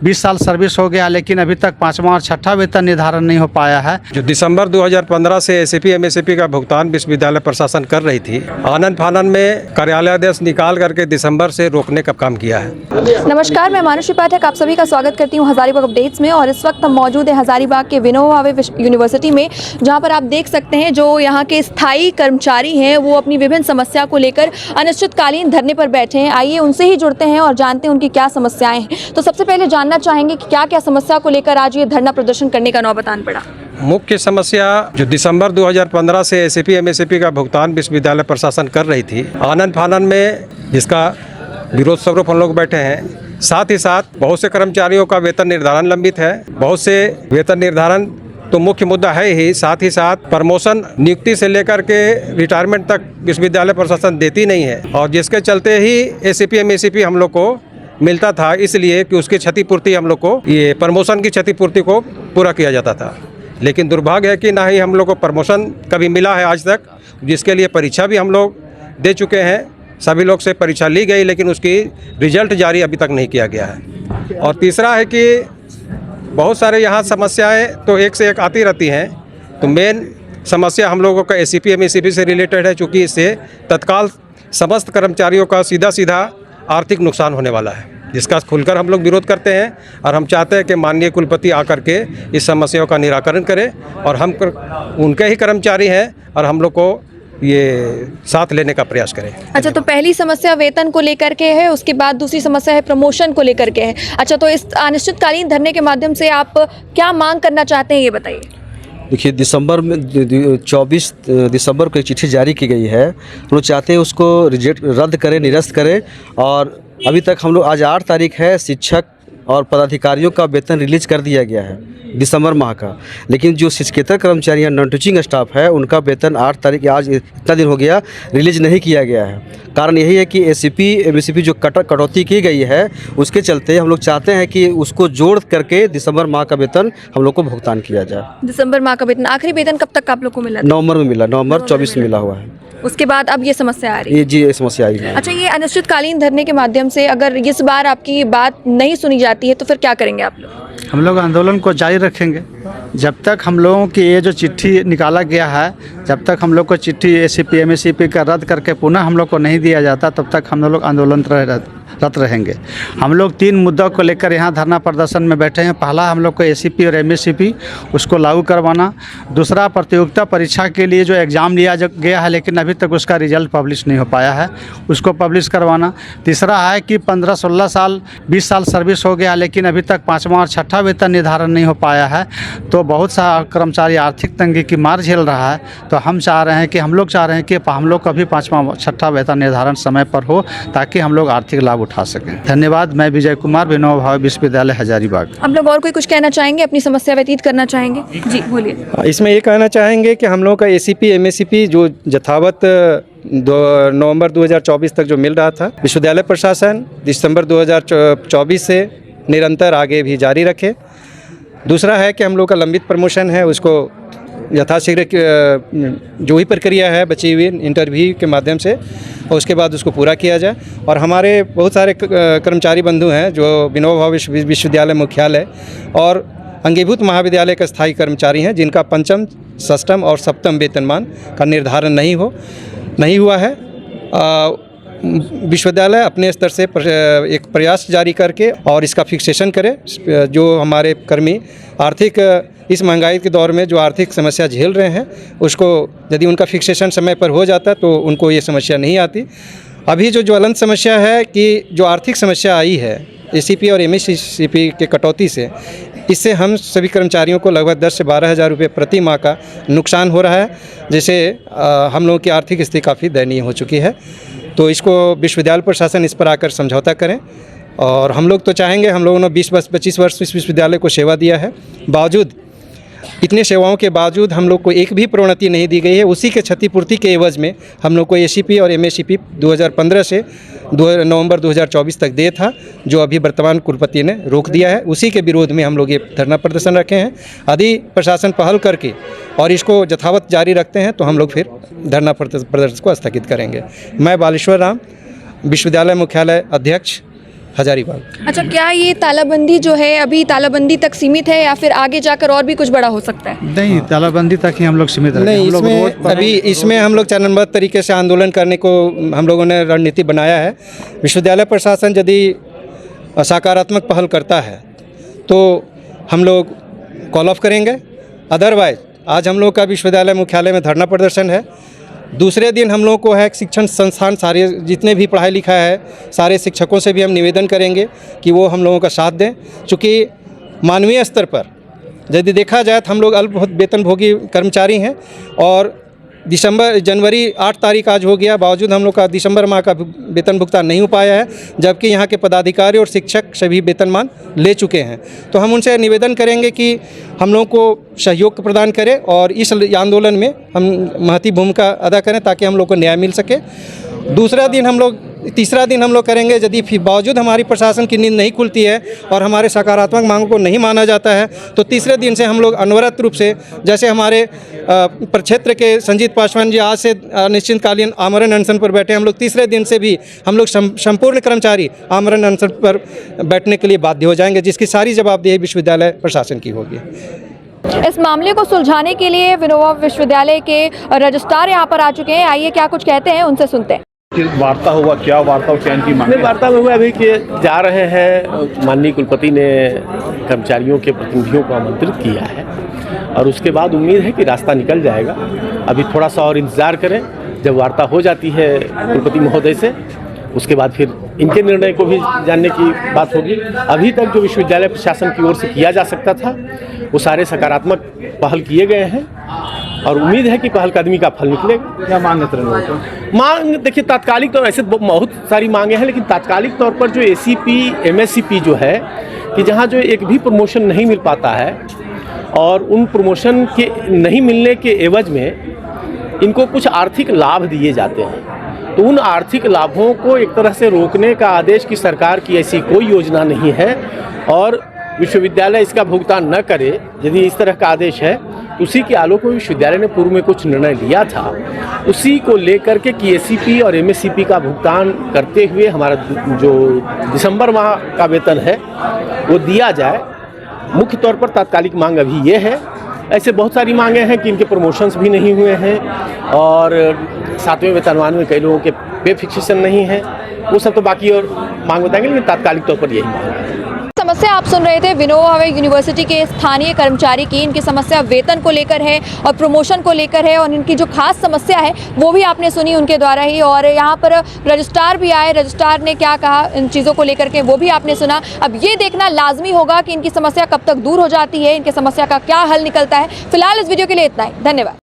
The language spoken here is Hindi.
20 साल सर्विस हो गया, लेकिन अभी तक 5वां और 6ठा वेतन निर्धारण नहीं हो पाया है। जो दिसंबर 2015 से एसीपी एमएससीपी का भुगतान विश्वविद्यालय प्रशासन कर रही थी, आनन फानन में कार्यालयादेश निकाल करके दिसंबर से रोकने का काम किया है। नमस्कार, मैं मानुषी पाठक आप सभी का स्वागत करती हूं हजारीबाग अपडेट्स में। और इस वक्त हम मौजूद हैं हजारीबाग के विनोबा भावे यूनिवर्सिटी में, जहां पर आप देख सकते हैं जो यहां के स्थायी कर्मचारी हैं वो अपनी विभिन्न समस्या को लेकर अनिश्चितकालीन धरने पर बैठे हैं। आइए उनसे ही जुड़ते हैं और जानते हैं उनकी क्या समस्याएं हैं। तो सबसे पहले जानना चाहेंगे कि क्या क्या समस्या को लेकर आज ये धरना प्रदर्शन करने का नौबत आन पड़ा। मुख्य समस्या जो दिसंबर 2015 से एसीपी एमएससीपी का भुगतान विश्वविद्यालय प्रशासन कर रही थी, आनन फानन में जिसका विरोध स्वरूप हम लोग बैठे हैं। साथ ही साथ बहुत से कर्मचारियों का वेतन निर्धारण लंबित है। बहुत से वेतन निर्धारण तो मुख्य मुद्दा है ही, साथ ही साथ प्रमोशन नियुक्ति से लेकर के रिटायरमेंट तक विश्वविद्यालय प्रशासन देती नहीं है, और जिसके चलते ही एसीपी एमएससीपी हम लोग को मिलता था, इसलिए कि उसकी क्षतिपूर्ति हम लोग को, ये प्रमोशन की क्षतिपूर्ति को पूरा किया जाता था। लेकिन दुर्भाग्य है कि ना ही हम लोग को प्रमोशन कभी मिला है आज तक, जिसके लिए परीक्षा भी हम लोग दे चुके हैं। सभी लोग से परीक्षा ली गई, लेकिन उसकी रिजल्ट जारी अभी तक नहीं किया गया है। और तीसरा है कि बहुत सारे यहाँ समस्याएं तो एक से एक आती रहती हैं। तो मेन समस्या हम लोगों का एसीपी एमएससीपी से रिलेटेड है, चूँकि इससे तत्काल समस्त कर्मचारियों का सीधा सीधा आर्थिक नुकसान होने वाला है, जिसका खुलकर हम लोग विरोध करते हैं। और हम चाहते हैं कि माननीय कुलपति आकर के इस समस्याओं का निराकरण करें, और हम उनके ही कर्मचारी हैं और हम लोग को ये साथ लेने का प्रयास करें। अच्छा, तो पहली समस्या वेतन को लेकर के है, उसके बाद दूसरी समस्या है प्रमोशन को लेकर के है। अच्छा, तो इस अनिश्चितकालीन धरने के माध्यम से आप क्या मांग करना चाहते हैं, ये बताइए। देखिए, दिसंबर में 24 दिसंबर को एक चिट्ठी जारी की गई है। हम लोग चाहते हैं उसको रद्द करें, निरस्त करें। और अभी तक हम लोग, आज 8 तारीख है, शिक्षक और पदाधिकारियों का वेतन रिलीज कर दिया गया है दिसंबर माह का, लेकिन जो शिक्षकेतर कर्मचारी हैं, नॉन टीचिंग स्टाफ है, उनका वेतन 8 तारीख, आज इतना दिन हो गया, रिलीज नहीं किया गया है। कारण यही है कि एसीपी एमएससीपी जो कटौती की गई है, उसके चलते हम लोग चाहते हैं कि उसको जोड़ करके दिसंबर माह का वेतन हम लोग को भुगतान किया जाए। दिसंबर माह का वेतन, आखिरी वेतन कब तक आप लोग को मिला? नवंबर में मिला, नवंबर 24 में मिला हुआ है। उसके बाद अब ये समस्या आ रही है। ये जी, ये समस्या आई है। अच्छा, ये अनिश्चितकालीन धरने के माध्यम से अगर इस बार आपकी बात नहीं सुनी जाती है तो फिर क्या करेंगे आप लोग? हम लोग आंदोलन को जारी रखेंगे जब तक हम लोगों की ये जो चिट्ठी निकाला गया है, जब तक हम लोग को चिट्ठी एसीपी एमएससीपी का रद्द करके पुनः हम लोग को नहीं दिया जाता, तब तक हम लोग आंदोलनरत रहेंगे। हम लोग 3 मुद्दों को लेकर यहाँ धरना प्रदर्शन में बैठे हैं। पहला, हम लोग को एसीपी और एमएससीपी उसको लागू करवाना। दूसरा, प्रतियोगिता परीक्षा के लिए जो एग्ज़ाम लिया गया है, लेकिन अभी तक उसका रिजल्ट पब्लिश नहीं हो पाया है, उसको पब्लिश करवाना। तीसरा है कि 15-16 साल 20 साल सर्विस हो गया, लेकिन अभी तक 5वां और 6ठा वेतन निर्धारण नहीं हो पाया है। तो बहुत सा कर्मचारी आर्थिक तंगी की मार झेल रहा है। तो हम लोग चाह रहे हैं कि हम लोग का भी 5वां 6ठा वेतन निर्धारण समय पर हो, ताकि हम लोग आर्थिक लाभ उठा सकें। धन्यवाद। मैं विजय कुमार, विनोबा भावे विश्वविद्यालय हजारीबाग। हम लोग और कोई कुछ कहना चाहेंगे, अपनी समस्या व्यतीत करना चाहेंगे? जी बोलिए। इसमें ये कहना चाहेंगे कि हम लोग का एसीपी एमएससीपी जो यथावत नवंबर 2024 तक जो मिल रहा था, विश्वविद्यालय प्रशासन दिसंबर 2024 से निरंतर आगे भी जारी रखे। दूसरा है कि हम लोग का लंबित प्रमोशन है, उसको यथाशीघ्र जो ही प्रक्रिया है बची हुई इंटरव्यू के माध्यम से, और उसके बाद उसको पूरा किया जाए। और हमारे बहुत सारे कर्मचारी बंधु हैं जो विनोबा भावे विश्वविद्यालय मुख्यालय और अंगीभूत महाविद्यालय के स्थायी कर्मचारी हैं, जिनका 5म, 6ठम और 7म वेतनमान का निर्धारण नहीं हुआ है। विश्वविद्यालय अपने स्तर से एक प्रयास जारी करके और इसका फिक्सेशन करे। जो हमारे कर्मी आर्थिक, इस महंगाई के दौर में जो आर्थिक समस्या झेल रहे हैं, उसको यदि उनका फिक्सेशन समय पर हो जाता तो उनको ये समस्या नहीं आती। अभी जो ज्वलंत समस्या है कि जो आर्थिक समस्या आई है एसीपी और एमएससीपी के कटौती से, इससे हम सभी कर्मचारियों को लगभग 10 से 12 हज़ार रुपये प्रति माह का नुकसान हो रहा है, जिससे हम लोगों की आर्थिक स्थिति काफ़ी दयनीय हो चुकी है। तो इसको विश्वविद्यालय प्रशासन इस पर आकर समझौता करें। और हम लोग तो चाहेंगे, हम लोगों ने 20-25 वर्ष इस विश्वविद्यालय को सेवा दिया है, बावजूद इतने सेवाओं के बावजूद हम लोग को एक भी प्रोन्नति नहीं दी गई है। उसी के क्षतिपूर्ति के एवज में हम लोग को एसीपी और एमएससीपी 2015 से नवंबर 2024 तक दे था, जो अभी वर्तमान कुलपति ने रोक दिया है। उसी के विरोध में हम लोग ये धरना प्रदर्शन रखे हैं। यदि प्रशासन पहल करके और इसको यथावत जारी रखते हैं तो हम लोग फिर धरना प्रदर्शन को स्थगित करेंगे। मैं बालेश्वर राम, विश्वविद्यालय मुख्यालय अध्यक्ष हजारीबाग। अच्छा, क्या ये तालाबंदी जो है अभी तालाबंदी तक सीमित है या फिर आगे जाकर और भी कुछ बड़ा हो सकता है? नहीं, तालाबंदी तक ही हम लोग सीमित रखें। नहीं, हम लोग रोड इसमें पर अभी इसमें हम लोग चरणबद्ध तरीके से आंदोलन करने को हम लोगों ने रणनीति बनाया है। विश्वविद्यालय प्रशासन यदि सकारात्मक पहल करता है तो हम लोग कॉल ऑफ करेंगे, अदरवाइज आज हम लोग का विश्वविद्यालय मुख्यालय में धरना प्रदर्शन है। दूसरे दिन हम लोग को है शिक्षण संस्थान सारे जितने भी पढ़ाई लिखा है सारे शिक्षकों से भी हम निवेदन करेंगे कि वो हम लोगों का साथ दें, चूँकि मानवीय स्तर पर यदि देखा जाए तो हम लोग अल्प वेतनभोगी कर्मचारी हैं और जनवरी 8 तारीख आज हो गया, बावजूद हम लोग का दिसंबर माह का वेतन भुगतान नहीं हो पाया है, जबकि यहाँ के पदाधिकारी और शिक्षक सभी वेतनमान ले चुके हैं। तो हम उनसे निवेदन करेंगे कि हम लोगों को सहयोग प्रदान करें और इस आंदोलन में हम महती भूमिका अदा करें ताकि हम लोग को न्याय मिल सके। तीसरा दिन हम लोग करेंगे, यदि फिर बावजूद हमारी प्रशासन की नींद नहीं खुलती है और हमारे सकारात्मक मांगों को नहीं माना जाता है तो तीसरे दिन से हम लोग अनवरत रूप से, जैसे हमारे प्रक्षेत्र के संजीत पासवान जी आज से अनिश्चितकालीन आमरण अनशन पर बैठे, हम लोग तीसरे दिन से भी हम लोग संपूर्ण कर्मचारी आमरण अनशन पर बैठने के लिए बाध्य हो जाएंगे, जिसकी सारी जवाबदेही विश्वविद्यालय प्रशासन की होगी। इस मामले को सुलझाने के लिए विनोबा विश्वविद्यालय के रजिस्ट्रार यहाँ पर आ चुके हैं। आइए क्या कुछ कहते हैं, उनसे सुनते हैं। वार्ता हुआ, क्या वार्ता क्या इनकी मांग? वार्ता में हुआ अभी कि जा रहे हैं, माननीय कुलपति ने कर्मचारियों के प्रतिनिधियों को आमंत्रित किया है और उसके बाद उम्मीद है कि रास्ता निकल जाएगा। अभी थोड़ा सा और इंतज़ार करें, जब वार्ता हो जाती है कुलपति महोदय से उसके बाद फिर इनके निर्णय को भी जानने की बात होगी। अभी तक जो विश्वविद्यालय प्रशासन की ओर से किया जा सकता था वो सारे सकारात्मक पहल किए गए हैं और उम्मीद है कि पहलकदमी का फल निकलेगा। क्या मांग है? मांग देखिए, तात्कालिक तो ऐसे बहुत सारी मांगे हैं, लेकिन तात्कालिक तौर पर जो एसीपी एमएससीपी जो है कि जहां जो एक भी प्रमोशन नहीं मिल पाता है और उन प्रमोशन के नहीं मिलने के एवज में इनको कुछ आर्थिक लाभ दिए जाते हैं, तो उन आर्थिक लाभों को एक तरह से रोकने का आदेश की सरकार की ऐसी कोई योजना नहीं है और विश्वविद्यालय इसका भुगतान न करे। यदि इस तरह का आदेश है तो उसी के आलोक में विश्वविद्यालय ने पूर्व में कुछ निर्णय लिया था, उसी को लेकर के कि एसीपी और एमएससीपी का भुगतान करते हुए हमारा जो दिसंबर माह का वेतन है वो दिया जाए। मुख्य तौर पर तात्कालिक मांग अभी ये है। ऐसे बहुत सारी मांगे हैं कि इनके प्रमोशंस भी नहीं हुए हैं और 7वें वेतनमान में कई लोगों के पे फिक्सेशन नहीं है, वो सब तो बाकी और मांग बताएंगे, लेकिन तात्कालिक तौर पर यही मांग है। समस्या आप सुन रहे थे विनोबा यूनिवर्सिटी के स्थानीय कर्मचारी की। इनकी समस्या वेतन को लेकर है और प्रमोशन को लेकर है और इनकी जो खास समस्या है वो भी आपने सुनी उनके द्वारा ही। और यहाँ पर रजिस्ट्रार भी आए, रजिस्ट्रार ने क्या कहा इन चीज़ों को लेकर के वो भी आपने सुना। अब ये देखना लाजमी होगा कि इनकी समस्या कब तक दूर हो जाती है, इनकी समस्या का क्या हल निकलता है। फिलहाल इस वीडियो के लिए इतना ही, धन्यवाद।